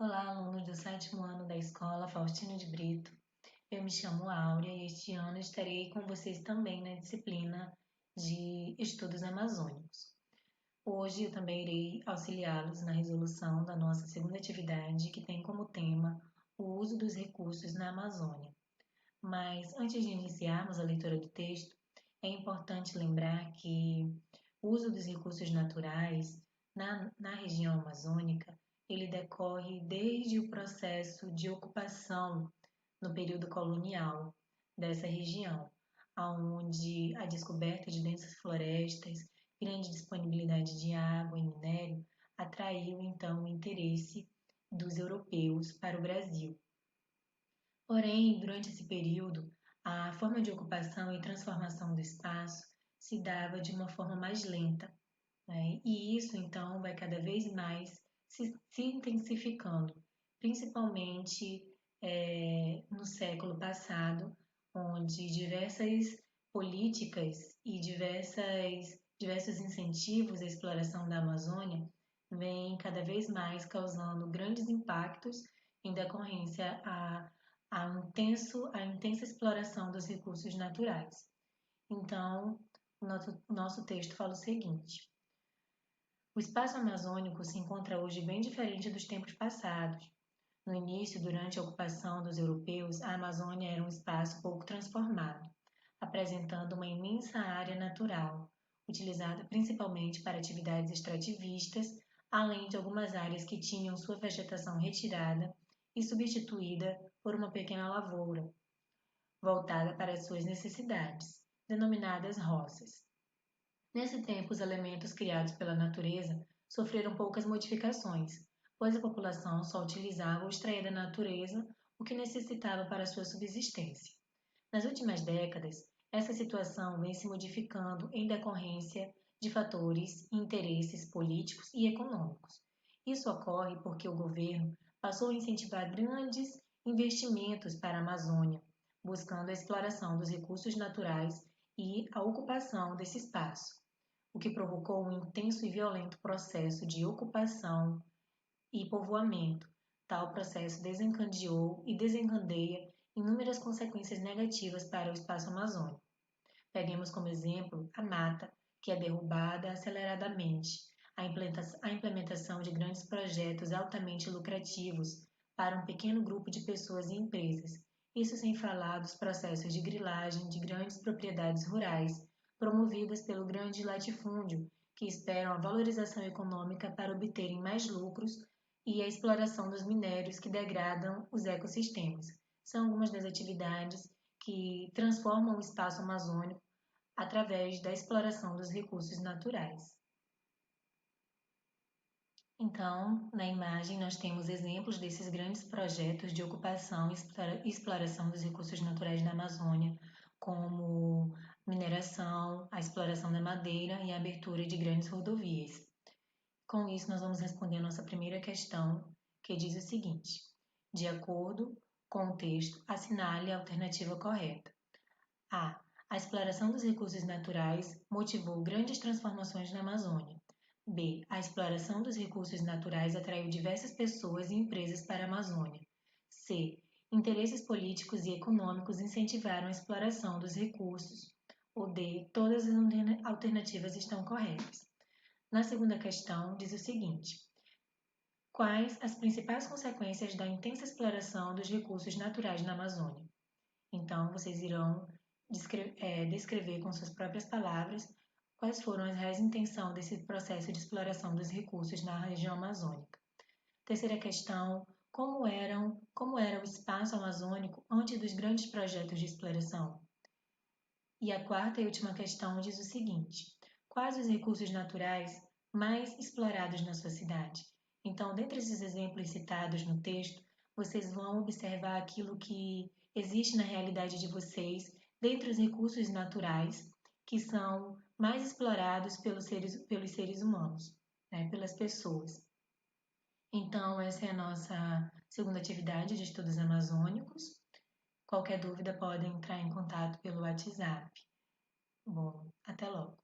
Olá, alunos do sétimo ano da Escola Faustino de Brito. Eu me chamo Áurea e este ano estarei com vocês também na disciplina de Estudos Amazônicos. Hoje eu também irei auxiliá-los na resolução da nossa segunda atividade, que tem como tema o uso dos recursos na Amazônia. Mas antes de iniciarmos a leitura do texto, é importante lembrar que o uso dos recursos naturais na região amazônica ele decorre desde o processo de ocupação no período colonial dessa região, onde a descoberta de densas florestas, grande disponibilidade de água e minério atraiu então o interesse dos europeus para o Brasil. Porém, durante esse período, a forma de ocupação e transformação do espaço se dava de uma forma mais lenta, né? E isso então vai cada vez mais se intensificando, principalmente no século passado, onde diversas políticas e diversos incentivos à exploração da Amazônia vêm cada vez mais causando grandes impactos em decorrência a intensa exploração dos recursos naturais. Então, o nosso texto fala o seguinte: o espaço amazônico se encontra hoje bem diferente dos tempos passados. No início, durante a ocupação dos europeus, a Amazônia era um espaço pouco transformado, apresentando uma imensa área natural, utilizada principalmente para atividades extrativistas, além de algumas áreas que tinham sua vegetação retirada e substituída por uma pequena lavoura, voltada para as suas necessidades, denominadas roças. Nesse tempo, os elementos criados pela natureza sofreram poucas modificações, pois a população só utilizava ou extraía da natureza o que necessitava para sua subsistência. Nas últimas décadas, essa situação vem se modificando em decorrência de fatores e interesses políticos e econômicos. Isso ocorre porque o governo passou a incentivar grandes investimentos para a Amazônia, buscando a exploração dos recursos naturais e a ocupação desse espaço, o que provocou um intenso e violento processo de ocupação e povoamento. Tal processo desencadeou e desencadeia inúmeras consequências negativas para o espaço amazônico. Peguemos como exemplo a mata, que é derrubada aceleradamente, a implementação de grandes projetos altamente lucrativos para um pequeno grupo de pessoas e empresas, isso sem falar dos processos de grilagem de grandes propriedades rurais, promovidas pelo grande latifúndio, que esperam a valorização econômica para obterem mais lucros e a exploração dos minérios que degradam os ecossistemas. São algumas das atividades que transformam o espaço amazônico através da exploração dos recursos naturais. Então, na imagem, nós temos exemplos desses grandes projetos de ocupação e exploração dos recursos naturais da Amazônia, como mineração, a exploração da madeira e a abertura de grandes rodovias. Com isso, nós vamos responder a nossa primeira questão, que diz o seguinte: de acordo com o texto, assinale a alternativa correta. A. A exploração dos recursos naturais motivou grandes transformações na Amazônia. B. A exploração dos recursos naturais atraiu diversas pessoas e empresas para a Amazônia. C. Interesses políticos e econômicos incentivaram a exploração dos recursos. Ou D. Todas as alternativas estão corretas. Na segunda questão, diz o seguinte: quais as principais consequências da intensa exploração dos recursos naturais na Amazônia? Então, vocês irão descrever com suas próprias palavras quais foram as reais intenções desse processo de exploração dos recursos na região amazônica. Terceira questão: como era o espaço amazônico antes dos grandes projetos de exploração? E a quarta e última questão diz o seguinte: quais os recursos naturais mais explorados na sua cidade? Então, dentre esses exemplos citados no texto, vocês vão observar aquilo que existe na realidade de vocês, dentre os recursos naturais que são mais explorados pelos seres humanos, né, pelas pessoas. Então, essa é a nossa segunda atividade de estudos amazônicos. Qualquer dúvida, podem entrar em contato pelo WhatsApp. Bom, até logo.